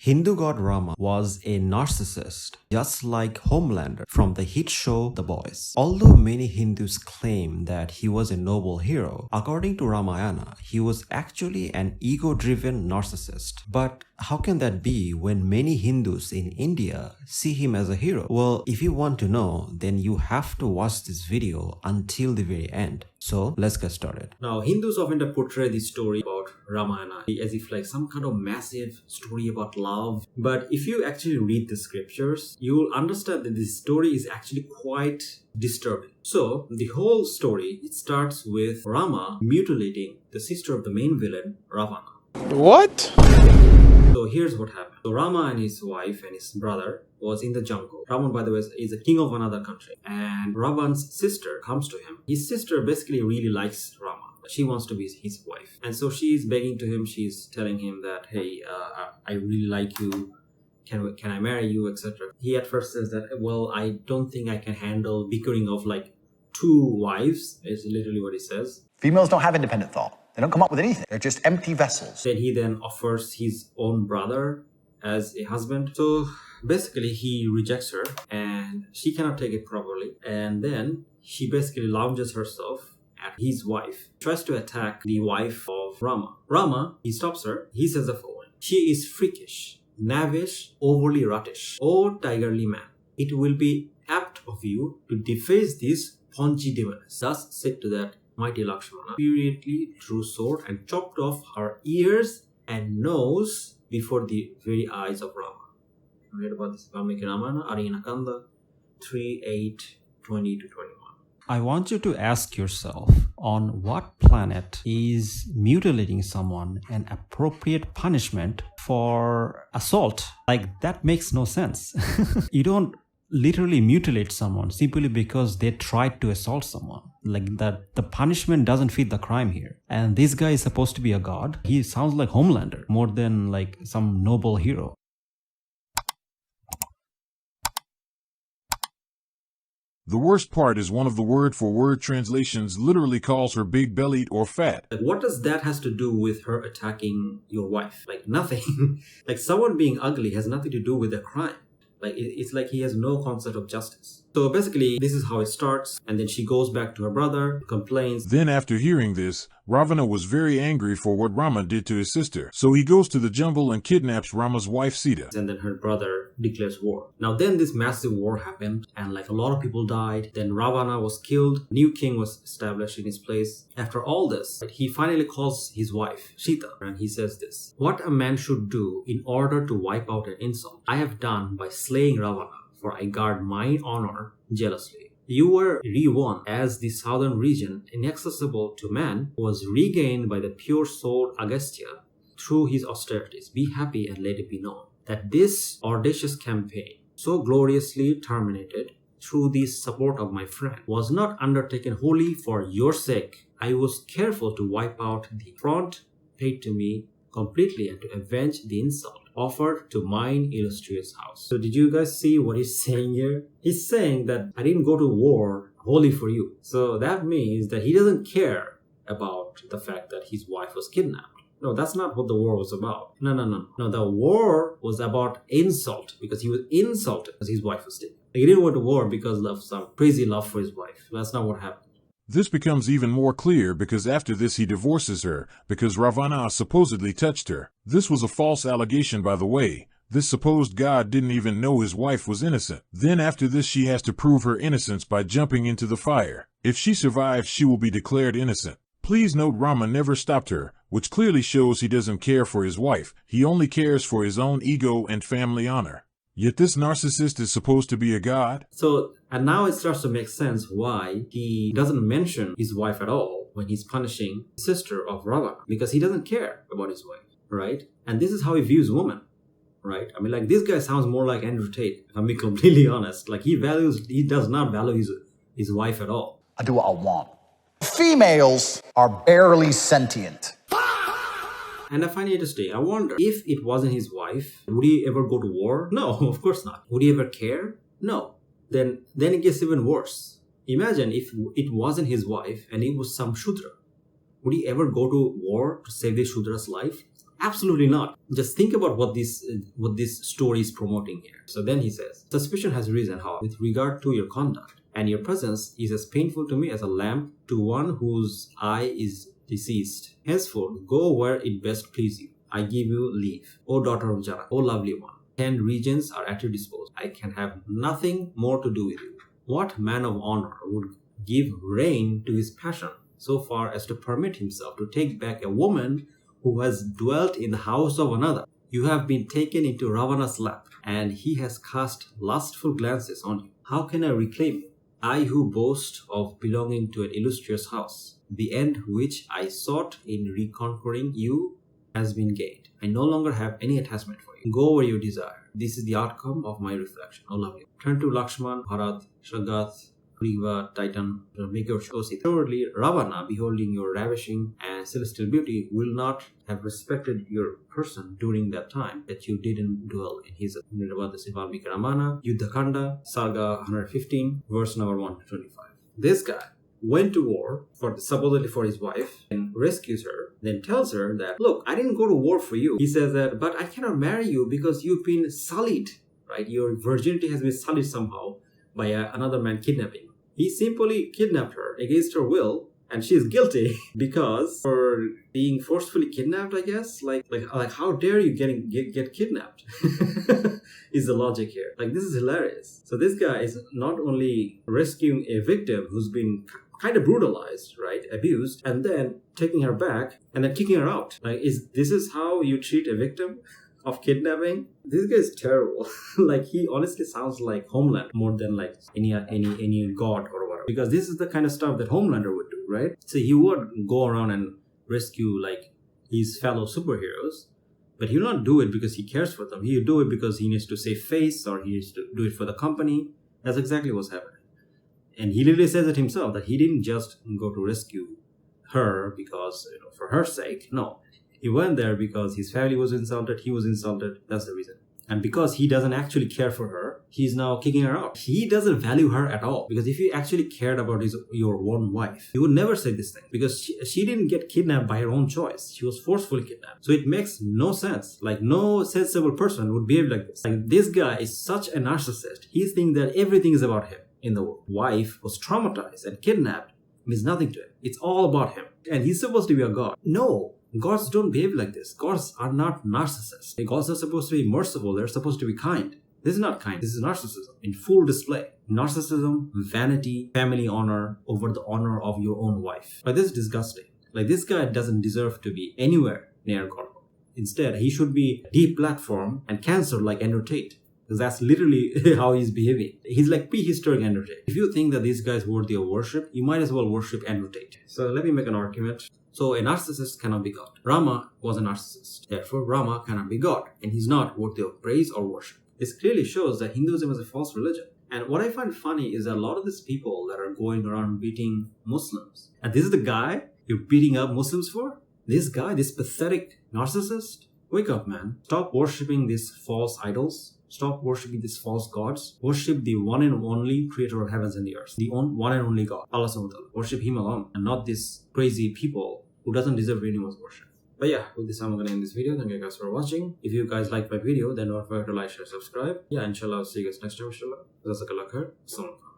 Hindu God Rama was a narcissist, just like Homelander from the hit show The Boys. Although many Hindus claim that he was a noble hero, according to Ramayana, he was actually an ego-driven narcissist. But how can that be when many Hindus in India see him as a hero? Well, if you want to know, then you have to watch this video until the very end. So let's get started. Now, Hindus often portray this story about Ramayana as if like some kind of massive story about love. But if you actually read the scriptures, you will understand that this story is actually quite disturbing. So the whole story, it starts with Rama mutilating the sister of the main villain, Ravana. What? So here's what happened. So Rama and his wife and his brother was in the jungle. Ravan, by the way, is a king of another country. And Ravan's sister comes to him. His sister basically really likes Rama. She wants to be his wife. And so she is begging to him. She's telling him that, hey, I really like you. Can I marry you, etc. He at first says that, well, I don't think I can handle bickering of like two wives, is literally what he says. Females don't have independent thought. They don't come up with anything. They're just empty vessels. Then he offers his own brother as a husband. So basically he rejects her and she cannot take it properly. And then she basically launches herself at his wife. Tries to attack the wife of Rama. Rama, he stops her. He says the following. She is freakish, knavish, overly ruttish. O tigerly man, it will be apt of you to deface this paunchy demoness. Thus said to that mighty Lakshmana, immediately drew sword and chopped off her ears and nose before the very eyes of Rama. Read about this Islamic Ramayana, Arjuna Kanda 3:8-20-21. I want you to ask yourself, on what planet is mutilating someone an appropriate punishment for assault? Like, that makes no sense. You don't literally mutilate someone simply because they tried to assault someone. Like, that the punishment doesn't fit the crime here. And this guy is supposed to be a god. He sounds like Homelander more than like some noble hero. The worst part is one of the word-for-word translations literally calls her big-bellied or fat. Like, what does that has to do with her attacking your wife? Like, nothing. Like, someone being ugly has nothing to do with a crime. Like, it's like he has no concept of justice. So basically, this is how it starts. And then she goes back to her brother, complains. Then after hearing this, Ravana was very angry for what Rama did to his sister. So he goes to the jungle and kidnaps Rama's wife Sita. And then her brother declares war. Now then this massive war happened and like a lot of people died. Then Ravana was killed. New king was established in his place. After all this, he finally calls his wife Sita and he says this. What a man should do in order to wipe out an insult, I have done by slaying Ravana, for I guard my honor jealously. You were re-won as the southern region, inaccessible to man, was regained by the pure-souled Agastya through his austerities. Be happy and let it be known that this audacious campaign, so gloriously terminated through the support of my friend, was not undertaken wholly for your sake. I was careful to wipe out the affront paid to me completely and to avenge the insult offered to mine illustrious house. So did you guys see what he's saying here? He's saying that I didn't go to war wholly for you. So that means that he doesn't care about the fact that his wife was kidnapped. No, that's not what the war was about. No. The war was about insult because he was insulted because his wife was taken. He didn't go to war because of some crazy love for his wife. That's not what happened. This becomes even more clear because after this he divorces her because Ravana supposedly touched her. This was a false allegation, by the way. This supposed god didn't even know his wife was innocent. Then after this she has to prove her innocence by jumping into the fire. If she survives, she will be declared innocent. Please note Rama never stopped her, which clearly shows he doesn't care for his wife. He only cares for his own ego and family honor. Yet this narcissist is supposed to be a god? So, and now it starts to make sense why he doesn't mention his wife at all when he's punishing the sister of Ravana. Because he doesn't care about his wife, right? And this is how he views women, right? I mean, like, this guy sounds more like Andrew Tate, if I'm being completely honest. Like, he does not value his wife at all. I do what I want. Females are barely sentient. And I find it interesting. I wonder, if it wasn't his wife, would he ever go to war? No, of course not. Would he ever care? No. Then it gets even worse. Imagine if it wasn't his wife and it was some Shudra. Would he ever go to war to save the Shudra's life? Absolutely not. Just think about what this story is promoting here. So then he says, suspicion has risen, however, with regard to your conduct, and your presence is as painful to me as a lamp to one whose eye is deceased. Henceforth, go where it best please you. I give you leave. O daughter of Jana, O lovely one, 10 regions are at your disposal. I can have nothing more to do with you. What man of honor would give rein to his passion so far as to permit himself to take back a woman who has dwelt in the house of another? You have been taken into Ravana's lap, and he has cast lustful glances on you. How can I reclaim you? I who boast of belonging to an illustrious house. The end which I sought in reconquering you has been gained. I no longer have any attachment for you. Go where you desire. This is the outcome of my reflection. O lovely. Turn to Lakshman, Bharat, Shagath, Griva, Titan, make your choice. Thirdly, Ravana, beholding your ravishing and celestial beauty, will not have respected your person during that time that you didn't dwell in his. Read about this in Islamic Ramayana, Yuddhakanda, Saga 115, verse number 125. This guy went to war supposedly for his wife and rescues her, then tells her that, look, I didn't go to war for you. He says that, but I cannot marry you because you've been sullied, right? Your virginity has been sullied somehow by another man kidnapping. He simply kidnapped her against her will, and she is guilty because for being forcefully kidnapped, I guess. Like how dare you get kidnapped? Is the logic here. Like, this is hilarious. So this guy is not only rescuing a victim who's been kind of brutalized, right, abused, and then taking her back and then kicking her out. Like, this is how you treat a victim of kidnapping? This guy is terrible. Like, he honestly sounds like Homeland more than like any god or whatever. Because this is the kind of stuff that Homelander would do, right? So he would go around and rescue like his fellow superheroes, but he'll not do it because he cares for them. He'll do it because he needs to save face, or he needs to do it for the company. That's exactly what's happening. And he literally says it himself, that he didn't just go to rescue her because, for her sake. No. He went there because his family was insulted, he was insulted, that's the reason. And because he doesn't actually care for her, he's now kicking her out. He doesn't value her at all. Because if he actually cared about your one wife, he would never say this thing. Because she didn't get kidnapped by her own choice. She was forcefully kidnapped. So it makes no sense. Like, no sensible person would behave like this. Like, this guy is such a narcissist. He thinks that everything is about him in the world. Wife was traumatized and kidnapped. Means nothing to him. It's all about him. And he's supposed to be a god. No. Gods don't behave like this. Gods are not narcissists. Gods are supposed to be merciful. They're supposed to be kind. This is not kind. This is narcissism in full display. Narcissism, vanity, family honor over the honor of your own wife. Like, this is disgusting. Like, this guy doesn't deserve to be anywhere near God. Instead, he should be deplatformed and cancelled like Andrew Tate. Because that's literally how he's behaving. He's like prehistoric Andrew Tate. If you think that this guy is worthy of worship, you might as well worship Andrew Tate. So let me make an argument. So a narcissist cannot be God. Rama was a narcissist. Therefore, Rama cannot be God. And he's not worthy of praise or worship. This clearly shows that Hinduism is a false religion. And what I find funny is that a lot of these people that are going around beating Muslims. And this is the guy you're beating up Muslims for? This guy, this pathetic narcissist? Wake up, man. Stop worshipping these false idols. Stop worshipping these false gods. Worship the one and only creator of heavens and the earth. The one and only God. Allah subhanahu wa ta'ala. Worship him alone. And not these crazy people who doesn't deserve anyone's worship. But yeah, with this I'm going to end this video. Thank you guys for watching. If you guys like my video, then don't forget to like, share, subscribe. Yeah, inshallah, I'll see you guys next time, inshallah. Jazakallah khair. Assalamu alaikum.